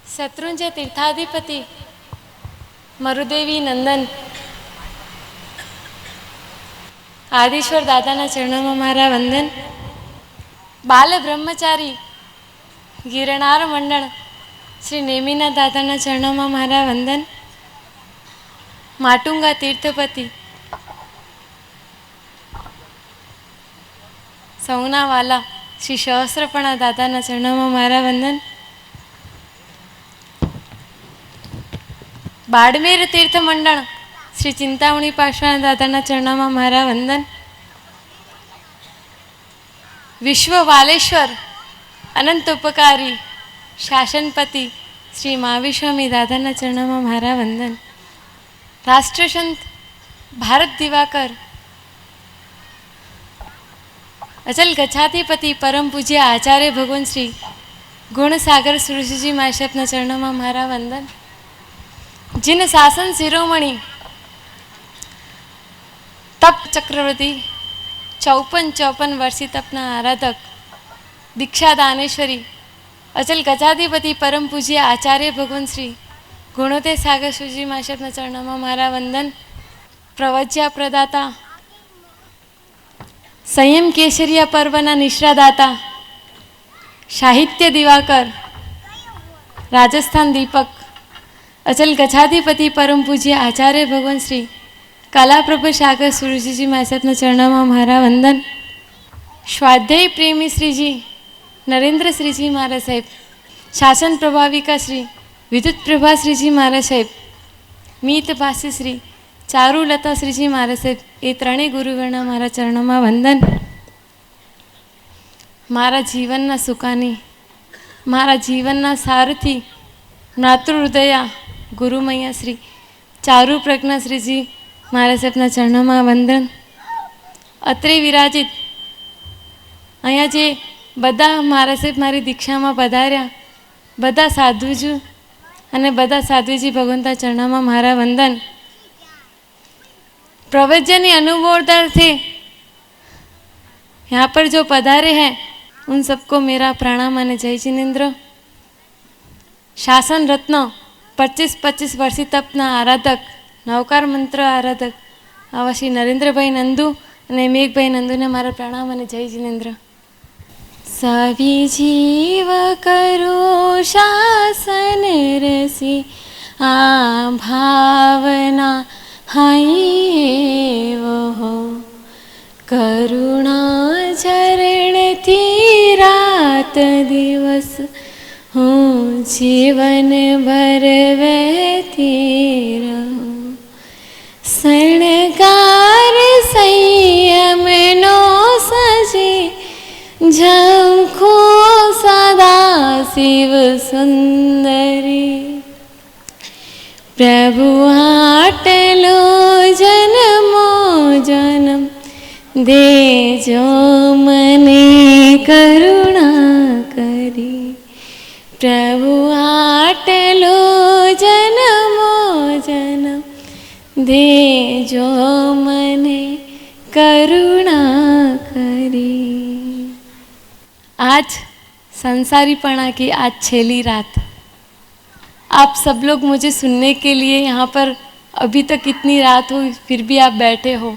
शत्रुंजय तीर्थाधिपति मरुदेवी नंदन आदिश्वर दादाना चरणों मारा वंदन। बाल ब्रह्मचारी गिरनार मंडल श्री नेमिना दादाना चरणों मारा वंदन। माटुंगा तीर्थपति सौनावाला श्री सहस्रपणा दादाना चरणों मारा वंदन। बाड़मेर तीर्थ मंडल श्री चिंतामणी पाषाण दादाना चरणों में मारा वंदन। विश्व वालेश्वर अनंत उपकारी शासनपति श्री महाविस्वामी दादाना चरणों में मारा वंदन। राष्ट्रसंत भारत दिवाकर अचल गच्छाधिपति परम पूज्य आचार्य भगवान श्री गुणसागर सुरजीजी माशपना चरणों में मारा वंदन। जिन शासन शिरोमणि तप चक्रवर्ती 54 वर्षीय तपना आराधक दीक्षा दानेश्वरी अचल गजाधिपति परम पूज्य आचार्य भगवान श्री गुणोदय सागर सुजी माशपना चरणों में मारा वंदन। प्रवज्या प्रदाता संयम केसरिया पर्वना निश्रादाता साहित्य दिवाकर राजस्थान दीपक अचल गच्छाधिपति परम पूज्य आचार्य भगवान श्री कला प्रभु सागर सुरजीजी मासपना चरणों में मारा वंदन। स्वाध्याय प्रेमी श्रीजी नरेंद्र श्रीजी महाराज साहेब शासन प्रभाविका श्री विद्युत प्रभा श्रीजी महाराज साहेब मीत भाषी श्री चारुलता श्रीजी महाराज साहेब ये त्रणेय गुरुगणना मारा चरणों में वंदन। मारा जीवनना सुकानी मारा जीवनना सारथी मातृहृदया गुरु मैया श्री चारु प्रज्ञा श्रीजी महाराज साहेबना चरणों में वंदन। અત્રે વિરાજિત અહીંયા જે બધા महाराज साहेब મારી દીક્ષામાં પધાર્યા બધા સાધુજી અને બધા સાધુજી ભગવંતા ચરણોમાં મારા વંદન। પ્રવચનની अनुमोदनार्थे यहाँ पर जो पधारे हैं उन सबको मेरा प्रणाम અને जय जिनेन्द्र। शासन रत्न 25 वर्षीय तपना आराधक नवकार मंत्र आराधक आवा श्री नरेंद्र भाई नंदू અને મેઘભાઈ નંદુને મારા પ્રણામ અને જય જિનેન્દ્ર। સવી જીવ કરો શાસન રસી આ ભાવના હાઈ એવો કરુણા ચરણથી રાત દિવસ હું જીવન ભર વહેતી રહું। શણગાર સંયમ નો સજી ઝંખો સદા શિવ સુંદરી। પ્રભુ આટલો જન્મો જન્મ દેજો મને કરુણા કરી। प्रभु आटलो जन्मो जन्म देजो मने करुणा करी। आज संसारीपना की आज छेली रात आप सब लोग मुझे सुनने के लिए यहाँ पर अभी तक इतनी रात हुई फिर भी आप बैठे हो।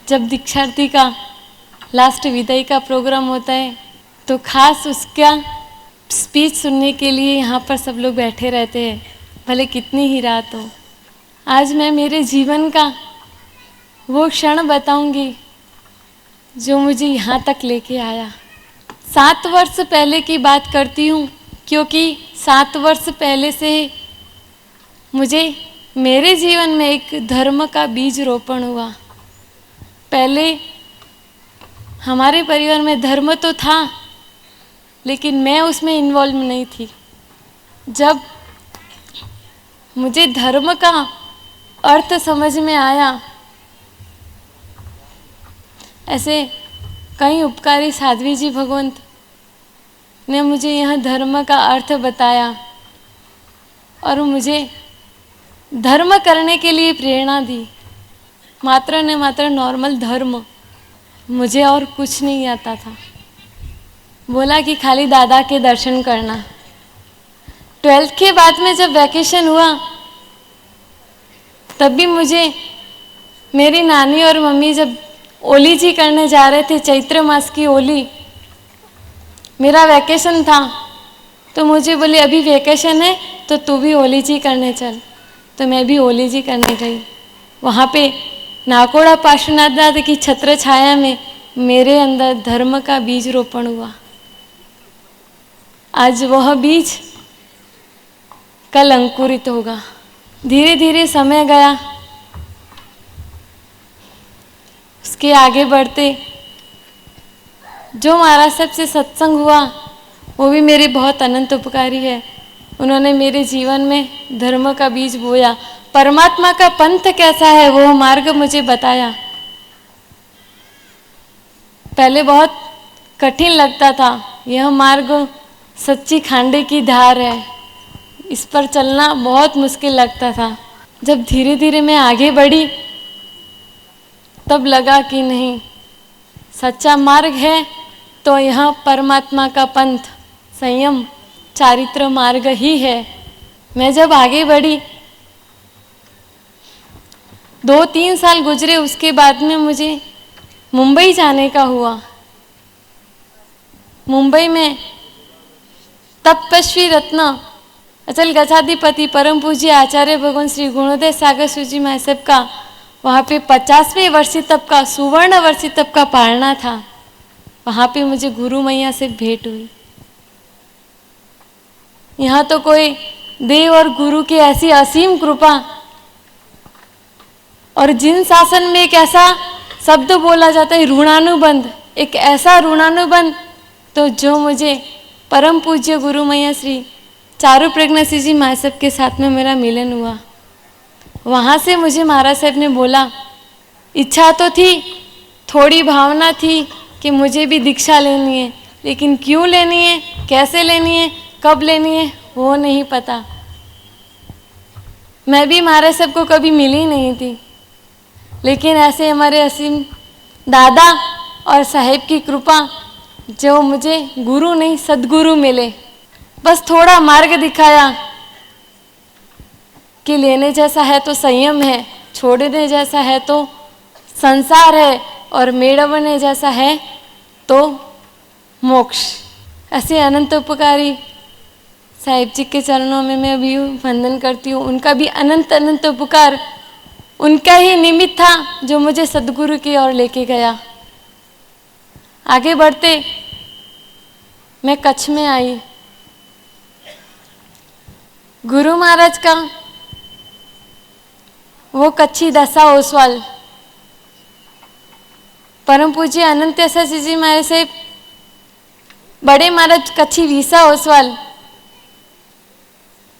जब दीक्षार्थी का लास्ट विदाई का प्रोग्राम होता है तो खास उसका स्पीच सुनने के लिए यहाँ पर सब लोग बैठे रहते हैं भले कितनी ही रात हो। आज मैं मेरे जीवन का वो क्षण बताऊंगी जो मुझे यहाँ तक लेके आया। 7 वर्ष पहले की बात करती हूँ क्योंकि 7 वर्ष पहले से मुझे मेरे जीवन में एक धर्म का बीज रोपण हुआ। पहले हमारे परिवार में धर्म तो था लेकिन मैं उसमें इन्वॉल्व नहीं थी। जब मुझे धर्म का अर्थ समझ में आया ऐसे कई उपकारी साध्वी जी भगवंत ने मुझे यह धर्म का अर्थ बताया और मुझे धर्म करने के लिए प्रेरणा दी। मात्र ने मात्र नॉर्मल धर्म मुझे और कुछ नहीं आता था। बोला कि खाली दादा के दर्शन करना 12th के बाद में जब वैकेशन हुआ तब भी मुझे मेरी नानी और मम्मी जब ओली जी करने जा रहे थे, चैत्र मास की ओली, मेरा वैकेशन था तो मुझे बोले अभी वैकेशन है तो तू भी ओली जी करने चल। तो मैं भी ओली जी करने गई। वहाँ पे नाकोड़ा पार्श्वनाथ दादा की छत्र छाया में मेरे अंदर धर्म का बीज रोपण हुआ। आज वह बीज कल अंकुरित होगा। धीरे धीरे समय गया, उसके आगे बढ़ते जो महाराज साहब से सत्संग हुआ वो भी मेरे बहुत अनंत उपकारी है। उन्होंने मेरे जीवन में धर्म का बीज बोया, परमात्मा का पंथ कैसा है वो मार्ग मुझे बताया। पहले बहुत कठिन लगता था, यह मार्ग सच्ची खांडे की धार है, इस पर चलना बहुत मुश्किल लगता था। जब धीरे धीरे मैं आगे बढ़ी तब लगा कि नहीं, सच्चा मार्ग है तो यह परमात्मा का पंथ, संयम, चारित्र मार्ग ही है। मैं जब आगे बढ़ी 2-3 साल गुजरे, उसके बाद में मुझे मुंबई जाने का हुआ। मुंबई में तपस्वी रत्न अचल गजाधिपति परम पूज्य आचार्य भगवान श्री गुणोदय सागर सूजी महाराज साहब का वहाँ पे 50वें वर्षी तप का, सुवर्ण वर्षी तप का पालना था। वहाँ पे मुझे गुरु मैया से भेंट हुई। यहाँ तो कोई देव और गुरु की ऐसी असीम कृपा, और जिन शासन में एक ऐसा शब्द बोला जाता है ऋणानुबंध, एक ऐसा ऋणानुबंध तो जो मुझे परम पूज्य गुरु मैया श्री चारू प्रज्ञासी जी महाराज साहब के साथ में मेरा मिलन हुआ। वहाँ से मुझे महाराज साहब ने बोला, इच्छा तो थी, थोड़ी भावना थी कि मुझे भी दीक्षा लेनी है, लेकिन क्यों लेनी है, कैसे लेनी है, कब लेनी है वो नहीं पता। मैं भी महाराज साहब को कभी मिली नहीं थी, लेकिन ऐसे हमारे असीम दादा और साहेब की कृपा, जो मुझे गुरु नहीं सदगुरु मिले, बस थोड़ा मार्ग दिखाया कि लेने जैसा है तो संयम है, छोड़ने जैसा है तो संसार है, और मेड़वने जैसा है तो मोक्ष। ऐसे अनंत उपकारी साहिब जी के चरणों में मैं भी वंदन करती हूँ। उनका भी अनंत अनंत उपकार, उनका ही निमित्त था जो मुझे सदगुरु की ओर लेके गया। आगे बढ़ते मैं कच्छ में आई। गुरु महाराज का वो कच्छी दशा ओसवाल, परम पूज्य अनंत यशासी जी महाराज से बड़े महाराज कच्छी वीसा ओसवाल,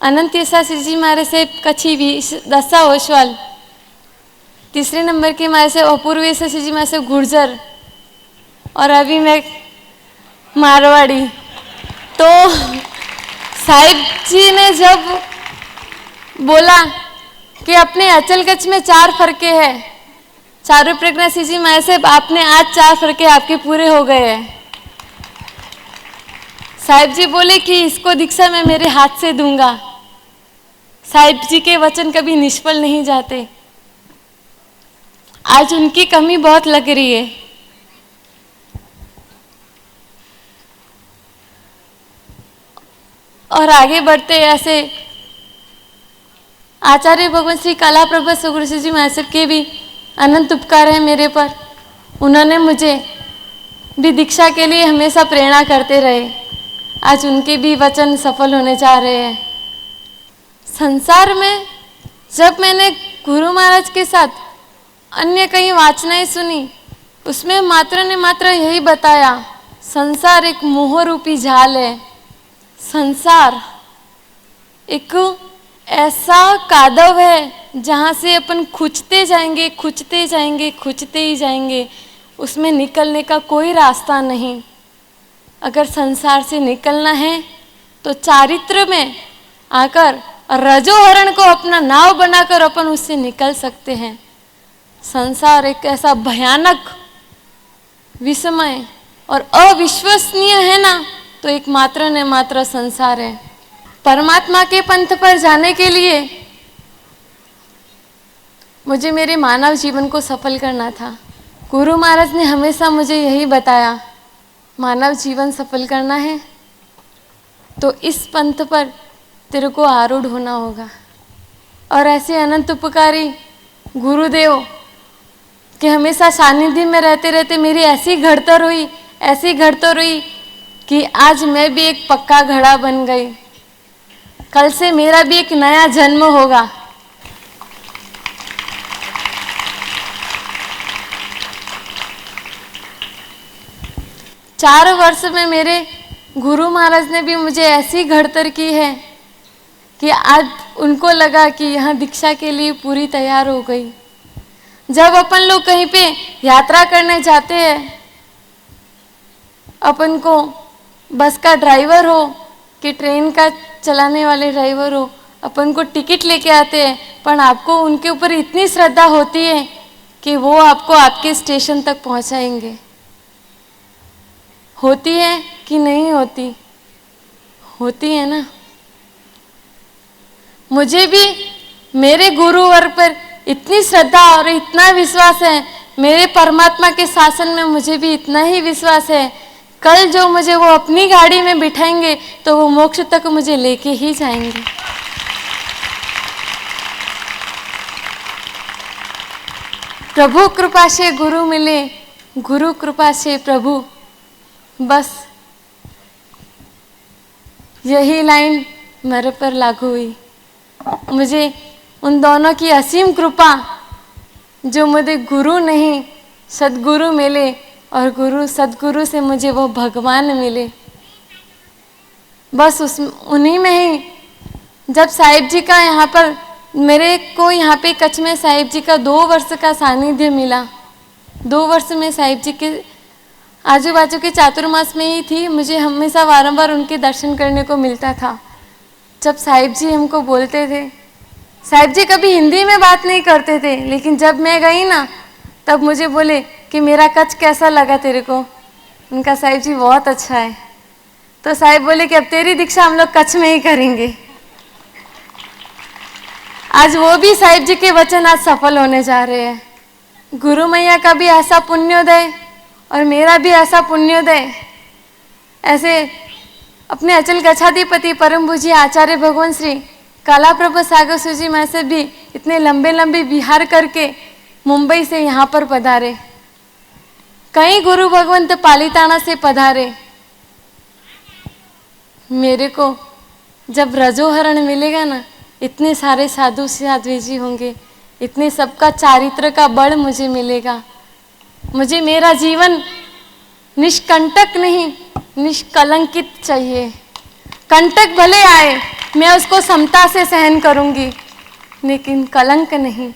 अनंत यशासी जी महाराज से कच्छी दशा ओसवाल, तीसरे नंबर के महाराज से अपूर्व यशासी जी महाराज से गुर्जर, और अभी मैं मारवाड़ी। तो साहिब जी ने जब बोला कि अपने अचल कच्छ में 4 फरके हैं, चारू प्रज्ञासी जी महाराज से आपने आज 4 फरके आपके पूरे हो गए हैं। साहिब जी बोले कि इसको दीक्षा मैं मेरे हाथ से दूंगा। साहिब जी के वचन कभी निष्फल नहीं जाते। आज उनकी कमी बहुत लग रही है। और आगे बढ़ते ऐसे आचार्य भगवान श्री कला प्रभा सुगुरु जी महाराज साहब के भी अनंत उपकार है मेरे पर। उन्होंने मुझे भी दीक्षा के लिए हमेशा प्रेरणा करते रहे। आज उनके भी वचन सफल होने जा रहे हैं। संसार में जब मैंने गुरु महाराज के साथ अन्य कई वाचनाएं सुनी, उसमें मात्र ने मात्र यही बताया, संसार एक मोह रूपी जाल है। संसार एक ऐसा कादव है जहाँ से अपन खुचते जाएंगे, खुचते जाएंगे, खुचते ही जाएंगे, उसमें निकलने का कोई रास्ता नहीं। अगर संसार से निकलना है तो चारित्र में आकर रजोहरण को अपना नाव बनाकर अपन उससे निकल सकते हैं। संसार एक ऐसा भयानक, विस्मय और अविश्वसनीय है ना, तो एक मात्र ने मात्र संसार है। परमात्मा के पंथ पर जाने के लिए मुझे मेरे मानव जीवन को सफल करना था। गुरु महाराज ने हमेशा मुझे यही बताया, मानव जीवन सफल करना है तो इस पंथ पर तेरे को आरूढ़ होना होगा। और ऐसे अनंत उपकारी गुरुदेव कि हमेशा सानिध्य में रहते रहते मेरी ऐसी घड़तर हुई कि आज मैं भी एक पक्का घड़ा बन गई। कल से मेरा भी एक नया जन्म होगा। चार वर्ष में मेरे गुरु महाराज ने भी मुझे ऐसी घड़तर की है कि आज उनको लगा कि यहाँ दीक्षा के लिए पूरी तैयार हो गई। जब अपन लोग कहीं पे यात्रा करने जाते हैं, अपन को बस का ड्राइवर हो कि ट्रेन का चलाने वाले ड्राइवर हो, अपन को टिकट लेके आते हैं, पर आपको उनके ऊपर इतनी श्रद्धा होती है कि वो आपको आपके स्टेशन तक पहुंचाएंगे। होती है कि नहीं होती? होती है ना। मुझे भी मेरे गुरुवर पर इतनी श्रद्धा और इतना विश्वास है, मेरे परमात्मा के शासन में मुझे भी इतना ही विश्वास है। कल जो मुझे वो अपनी गाड़ी में बिठाएंगे तो वो मोक्ष तक मुझे लेके ही जाएंगे। प्रभु कृपा से गुरु मिले, गुरु कृपा से प्रभु, बस यही लाइन मेरे पर लागू हुई। मुझे उन दोनों की असीम कृपा, जो मुझे गुरु नहीं सदगुरु मिले और गुरु सदगुरु से मुझे वो भगवान मिले। बस उन्हीं में ही जब साहिब जी का यहाँ पर मेरे को यहाँ पे कच्छ में साहिब जी का 2 वर्ष का सानिध्य मिला। 2 वर्ष में साहिब जी के आजू बाजू के चातुर्मास में ही थी। मुझे हमेशा बारंबार उनके दर्शन करने को मिलता था। जब साहिब जी हमको बोलते थे, साहिब जी कभी हिंदी में बात नहीं करते थे, लेकिन जब मैं गई ना तब मुझे बोले कि मेरा कच्छ कैसा लगा तेरे को? उनका साहिब जी बहुत अच्छा है। तो साहिब बोले कि अब तेरी दीक्षा हम लोग कच्छ में ही करेंगे। आज वो भी साहिब जी के वचन आज सफल होने जा रहे हैं। गुरु मैया का भी ऐसा पुण्योदय और मेरा भी ऐसा पुण्योदय, ऐसे अपने अचल गच्छाधिपति परम पूज्य आचार्य भगवान श्री कालाप्रभु सागर सूजी माँ से भी इतने लंबे लंबे विहार करके मुंबई से यहाँ पर पधारे। कई गुरु भगवंत पालीताना से पधारे। मेरे को जब रजोहरण मिलेगा ना, इतने सारे साधु साध्वी जी होंगे, इतने सबका चारित्र का बल मुझे मिलेगा। मुझे मेरा जीवन निष्कंटक नहीं निष्कलंकित चाहिए। कंटक भले आए मैं उसको समता से सहन करूंगी, लेकिन कलंक नहीं।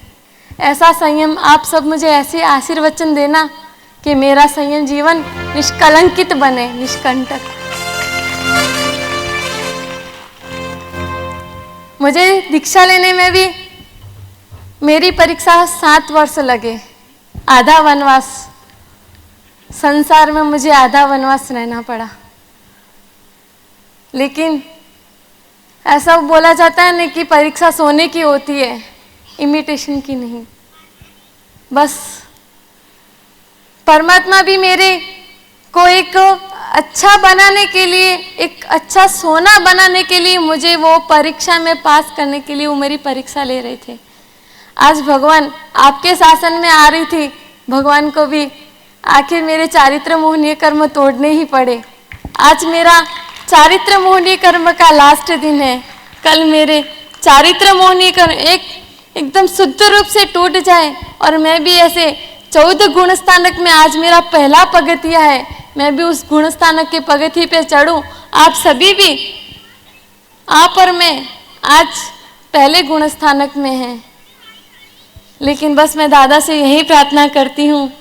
ऐसा संयम आप सब मुझे ऐसे आशीर्वचन देना कि मेरा संयम जीवन निष्कलंकित बने, निष्कंटक। मुझे दीक्षा लेने में भी मेरी परीक्षा 7 वर्ष लगे। आधा वनवास, संसार में मुझे आधा वनवास रहना पड़ा। लेकिन ऐसा बोला जाता है ना कि परीक्षा सोने की होती है, इमिटेशन की नहीं। बस परमात्मा भी मेरे को एक अच्छा बनाने के लिए, एक अच्छा सोना बनाने के लिए मुझे वो परीक्षा में पास करने के लिए वो मेरी परीक्षा ले रहे थे। आज भगवान आपके शासन में आ रही थी, भगवान को भी आखिर मेरे चारित्र मोहनीय कर्म तोड़ने ही पड़े। आज मेरा चारित्र मोहनीय कर्म का लास्ट दिन है। कल मेरे चारित्र मोहनीय कर्म एकदम शुद्ध रूप से टूट जाए और मैं भी ऐसे 14 गुण स्थानक में आज मेरा पहला पगथिया है, मैं भी उस गुण स्थानक के पगथी पे चढ़ूं। आप सभी भी, आप और मैं आज पहले गुण स्थानक में हैं। लेकिन बस मैं दादा से यही प्रार्थना करती हूँ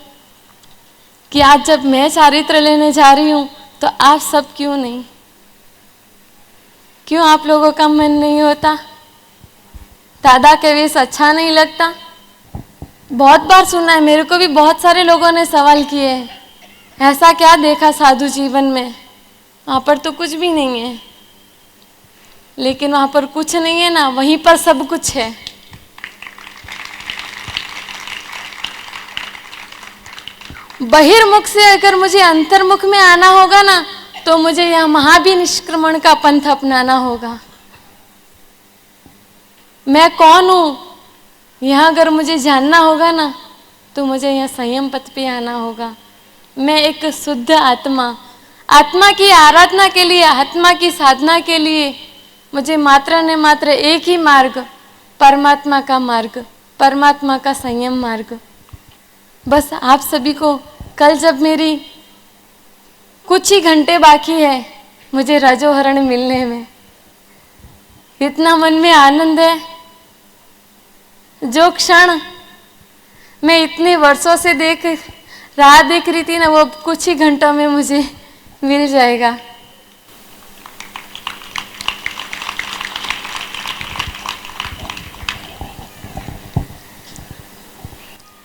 कि आज जब मैं चारित्र लेने जा रही हूँ तो आप सब क्यों नहीं, क्यों आप लोगों का मन नहीं होता? दादा के वेश अच्छा नहीं लगता? बहुत बार सुना है, मेरे को भी बहुत सारे लोगों ने सवाल किए हैं, ऐसा क्या देखा साधु जीवन में? वहाँ पर तो कुछ भी नहीं है। लेकिन वहाँ पर कुछ नहीं है ना, वहीं पर सब कुछ है। बहिर्मुख से अगर मुझे अंतर्मुख में आना होगा ना, तो मुझे यहाँ महाभिनिष्क्रमण का पंथ अपनाना होगा। मैं कौन हूँ यहाँ अगर मुझे जानना होगा ना, तो मुझे यहाँ संयम पथ पे आना होगा। मैं एक शुद्ध आत्मा, आत्मा की आराधना के लिए, आत्मा की साधना के लिए मुझे मात्र ने मात्र एक ही मार्ग, परमात्मा का मार्ग, परमात्मा का संयम मार्ग। बस आप सभी को कल जब मेरी कुछ ही घंटे बाकी है मुझे रजोहरण मिलने में, इतना मन में आनंद है। जो क्षण मैं इतने वर्षों से राह देख रही थी ना, वो कुछ ही घंटों में मुझे मिल जाएगा।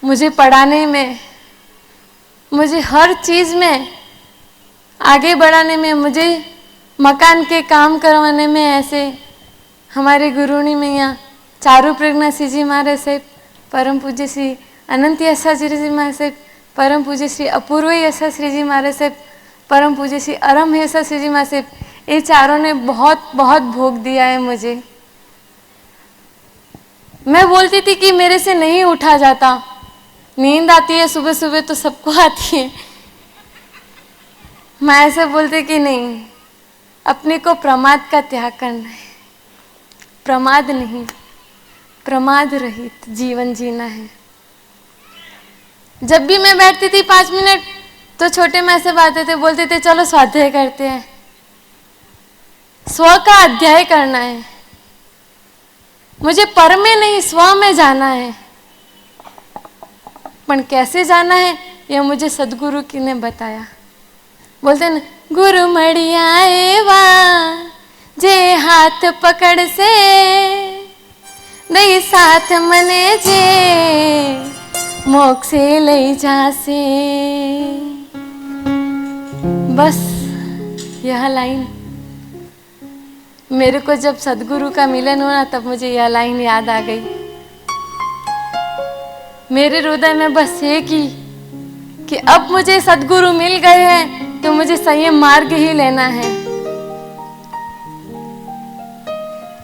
मुझे पढ़ाने में, मुझे हर चीज़ में आगे बढ़ाने में, मुझे मकान के काम करवाने में, ऐसे हमारे गुरुनी मैया चारू प्रज्ञा श्री जी महाराज साहेब, परम पूज्य श्री अनंत यशा श्री जी महाराज साहेब, परम पूज्य श्री अपूर्व यशा श्री जी महाराज साहेब, परम पूज्य श्री अरम यशा श्री जी महाराज साहेब, ये चारों ने बहुत बहुत भोग दिया है मुझे। मैं बोलती थी कि मेरे से नहीं उठा जाता, नींद आती है सुबह सुबह तो सबको आती है। मैं ऐसे बोलती कि नहीं, अपने को प्रमाद का त्याग करना है, प्रमाद नहीं, प्रमाद रहित जीवन जीना है। जब भी मैं बैठती थी 5 मिनट, तो छोटे में ऐसे बातें थे, बोलते थे चलो स्वाध्याय करते हैं, स्व का अध्याय करना है। मुझे पर में नहीं स्व में जाना है। पर कैसे जाना है यह मुझे सदगुरु की ने बताया। बोलते न, गुरु मड़िया वा जे हाथ पकड़ से दई साथ मने जे मोक्ष से ले जा से। बस यह लाइन मेरे को जब सदगुरु का मिलन हुआ तब मुझे यह लाइन याद आ गई। मेरे हृदय में बस एक ही कि अब मुझे सदगुरु मिल गए हैं तो मुझे संयम मार्ग ही लेना है।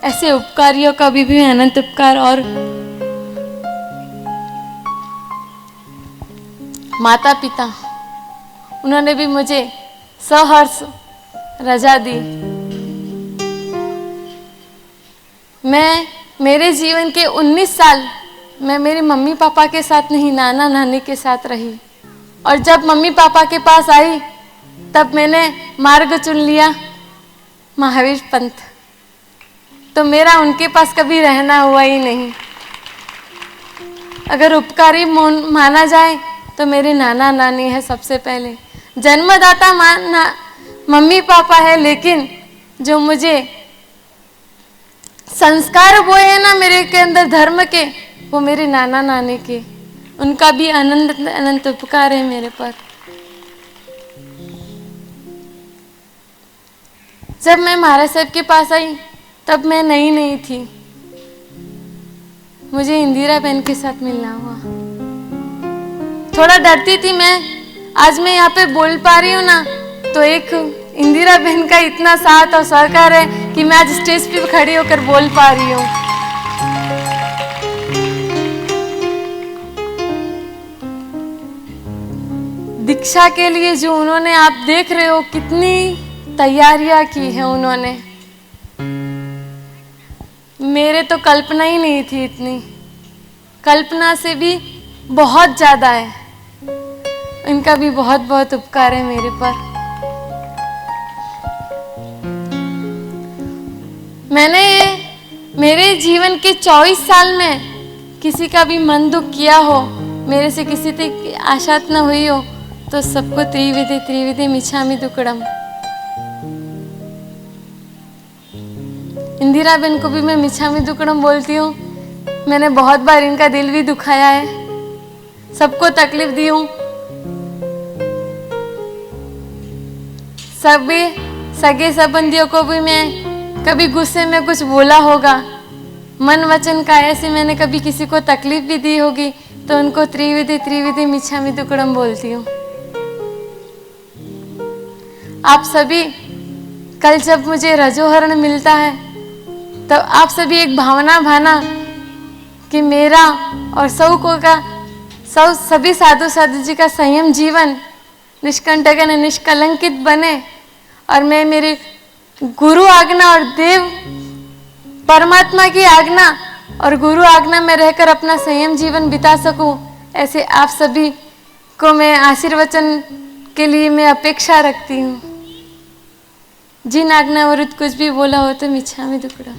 ऐसे उपकारियों का भी अनंत उपकार, और माता पिता उन्होंने भी मुझे सहर्ष रजा दी। मैं मेरे जीवन के 19 साल मैं मेरे मम्मी पापा के साथ नहीं, नाना नानी के साथ रही। और जब मम्मी पापा के पास आई तब मैंने मार्ग चुन लिया महावीर पंथ। तो मेरा उनके पास कभी रहना हुआ ही नहीं। अगर उपकारी माना जाए तो मेरे नाना नानी है सबसे पहले। जन्मदाता मम्मी पापा है, लेकिन जो मुझे संस्कार बोए हैं ना मेरे के अंदर धर्म के, वो मेरे नाना नानी के। उनका भी अनंत अनंत उपकार है मेरे पर। जब मैं महाराज साहब के पास आई तब मैं नई नई थी। मुझे इंदिरा बहन के साथ मिलना हुआ। थोड़ा डरती थी मैं। आज मैं यहाँ पे बोल पा रही हूँ ना, तो एक इंदिरा बहन का इतना साथ और सहकार है कि मैं आज स्टेज पे खड़ी होकर बोल पा रही हूँ। दीक्षा के लिए जो उन्होंने, आप देख रहे हो कितनी तैयारियां की है उन्होंने। मेरे तो कल्पना ही नहीं थी इतनी, कल्पना से भी बहुत ज्यादा है। इनका भी बहुत बहुत उपकार है मेरे पर। मैंने मेरे जीवन के 24 साल में किसी का भी मन दुख किया हो, मेरे से किसी तक आशा न हुई हो, तो सबको त्रिविधि त्रिविधि मिच्छामि दुक्कडम। इंदिरा बहन को भी मैं मिच्छामि दुक्कडम बोलती हूँ। मैंने बहुत बार इनका दिल भी दुखाया है, सबको तकलीफ दी हूँ। सभी सगे संबंधियों को भी मैं कभी गुस्से में कुछ बोला होगा, मन वचन काया से मैंने कभी किसी को तकलीफ भी दी होगी, तो उनको त्रिविधि त्रिविधि मिच्छामि दुक्कडम बोलती हूँ। आप सभी कल जब मुझे रजोहरण मिलता है तब आप सभी एक भावना भाना कि मेरा और सभी साधु साधु जी का संयम जीवन निष्कंटक निष्कलंकित बने, और मैं मेरे गुरु आज्ञा और देव परमात्मा की आज्ञा और गुरु आज्ञा में रहकर अपना संयम जीवन बिता सकूं। ऐसे आप सभी को मैं आशीर्वचन के लिए मैं अपेक्षा रखती हूँ। जिन आज्ञा विरुद्ध कुछ भी बोला हो तो मिच्छामि दुक्कडम।